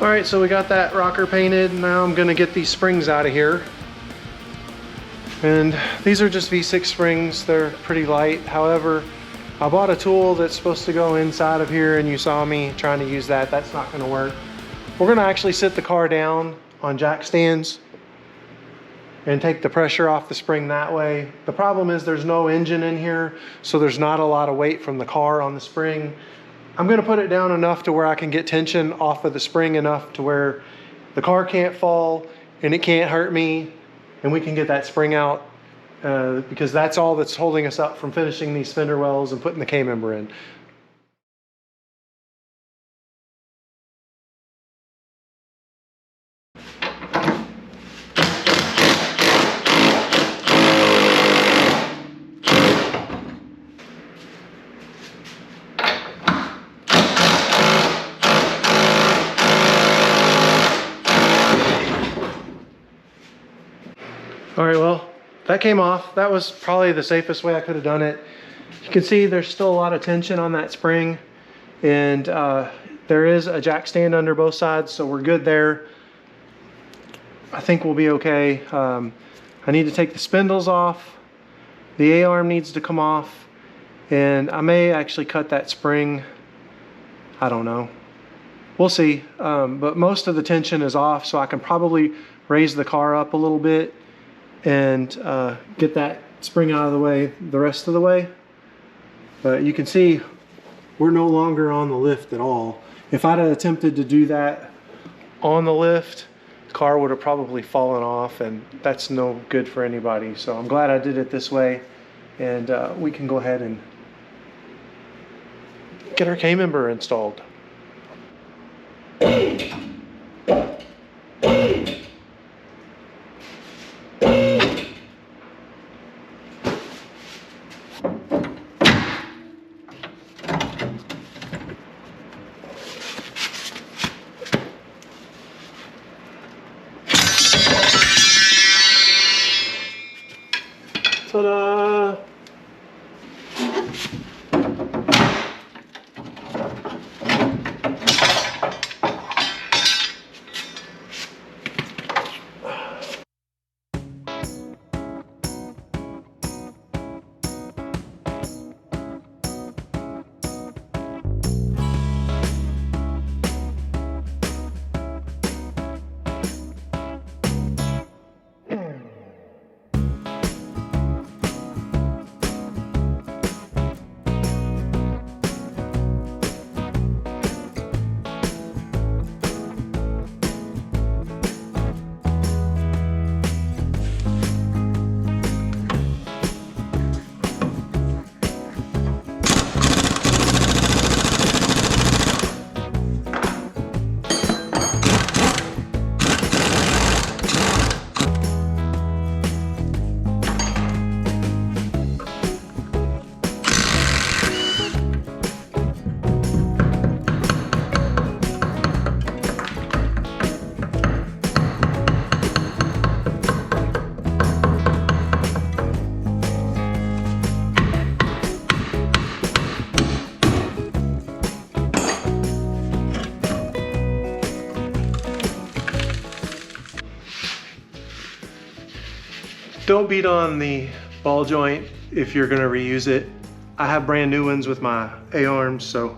All right, so we got that rocker painted. Now I'm gonna get these springs out of here. And these are just V6 springs. They're pretty light. However, I bought a tool that's supposed to go inside of here, and you saw me trying to use that. That's not gonna work. We're gonna actually sit the car down on jack stands and take the pressure off the spring that way. The problem is there's no engine in here, so there's not a lot of weight from the car on the spring. I'm gonna put it down enough to where I can get tension off of the spring enough to where the car can't fall and it can't hurt me, and we can get that spring out because that's all that's holding us up from finishing these fender wells and putting the K-member in. All right, well, that came off. That was probably the safest way I could have done it. You can see there's still a lot of tension on that spring, and there is a jack stand under both sides, so we're good there. I think we'll be okay. I need to take the spindles off. The A-arm needs to come off, and I may actually cut that spring. I don't know. We'll see, but most of the tension is off, so I can probably raise the car up a little bit and get that spring out of the way the rest of the way. But you can see we're no longer on the lift at all. If I'd have attempted to do that on the lift, the car would have probably fallen off, and that's no good for anybody. So I'm glad I did it this way, and we can go ahead and get our K-member installed. Ta-da! Don't beat on the ball joint if you're gonna reuse it. I have brand new ones with my A-arms, so.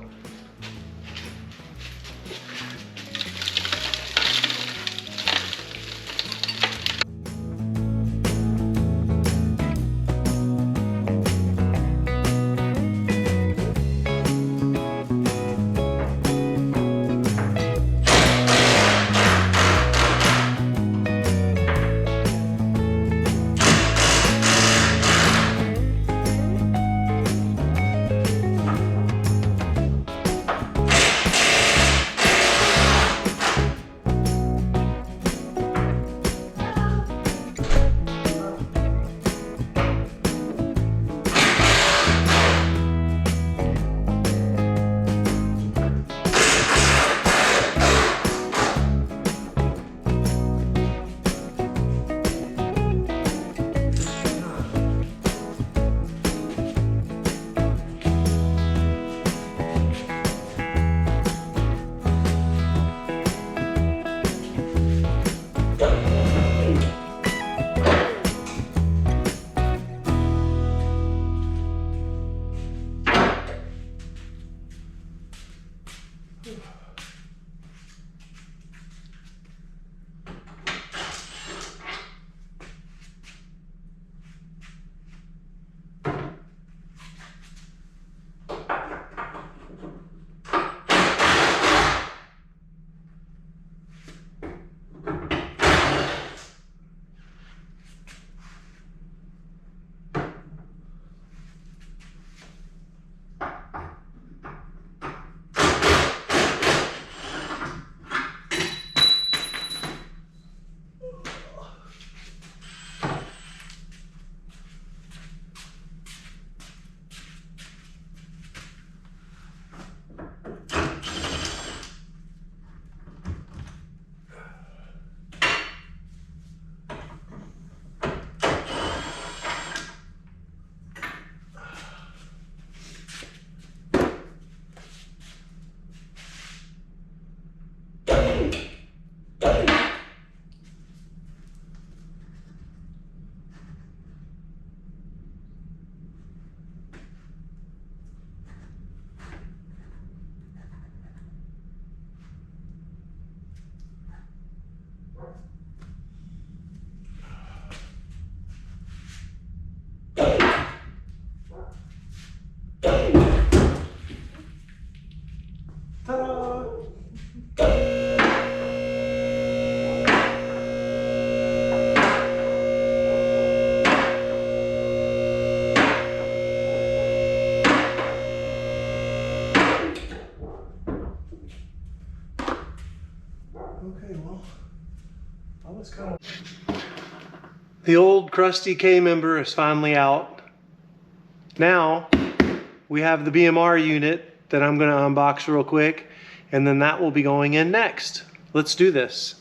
The old crusty K-member is finally out. Now we have the BMR unit that I'm going to unbox real quick, and then that will be going in next. Let's do this.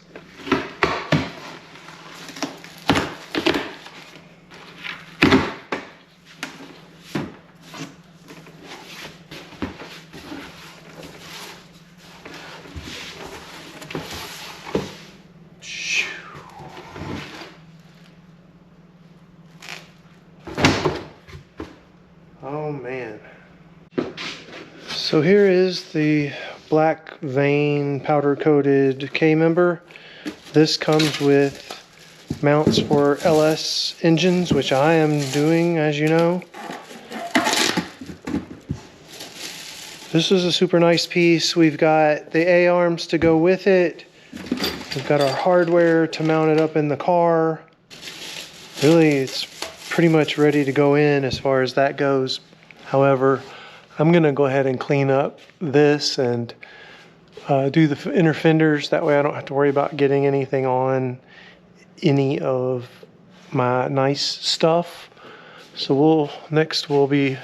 Oh man. So here is the black vein powder coated K-member. This comes with mounts for LS engines, which I am doing, as you know. This is a super nice piece. We've got the A-arms to go with it. We've got our hardware to mount it up in the car. Really, it's pretty much ready to go in as far as that goes. However, I'm gonna go ahead and clean up this and do the inner fenders. That way I don't have to worry about getting anything on any of my nice stuff. So next we'll be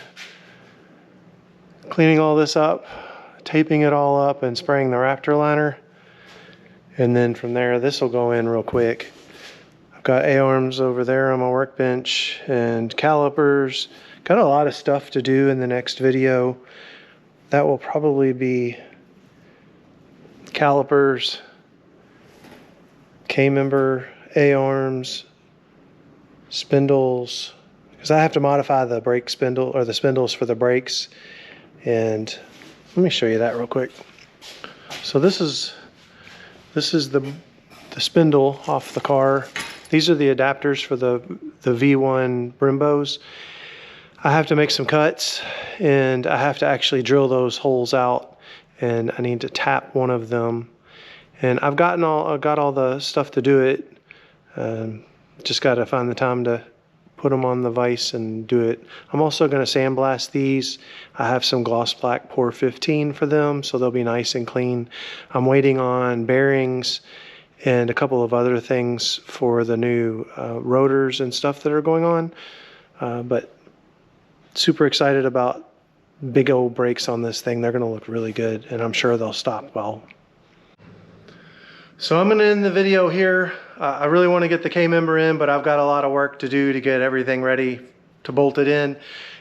cleaning all this up, taping it all up and spraying the Raptorliner. And then from there, this will go in real quick. I've got A-arms over there on my workbench and calipers. Got a lot of stuff to do in the next video. That will probably be calipers, K-member, A-arms, spindles, because I have to modify the brake spindle or the spindles for the brakes. And let me show you that real quick. So this is the spindle off the car. These are the adapters for the V1 Brimbos. I have to make some cuts, and I have to actually drill those holes out, and I need to tap one of them. And I've got all the stuff to do it. Just got to find the time to put them on the vise and do it. I'm also going to sandblast these. I have some gloss black Pour 15 for them, so they'll be nice and clean. I'm waiting on bearings and a couple of other things for the new rotors and stuff that are going on. But super excited about big old brakes on this thing. They're going to look really good, and I'm sure they'll stop well. So I'm going to end the video here. I really want to get the K-member in, but I've got a lot of work to do to get everything ready to bolt it in.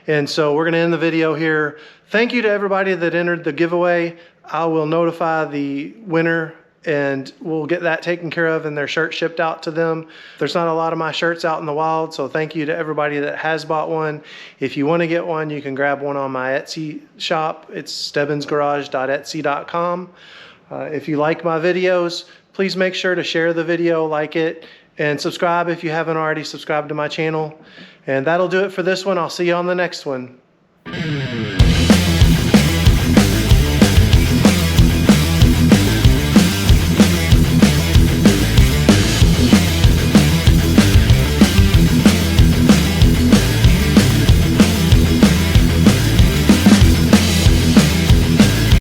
And so we're going to end the video here. Thank you to everybody that entered the giveaway. I will notify the winner, and we'll get that taken care of and their shirt shipped out to them. There's not a lot of my shirts out in the wild, so thank you to everybody that has bought one. If you want to get one, you can grab one on my Etsy shop. It's stebbinsgarage.etsy.com. If you like my videos, please make sure to share the video, like it, and subscribe if you haven't already subscribed to my channel. And that'll do it for this one. I'll see you on the next one.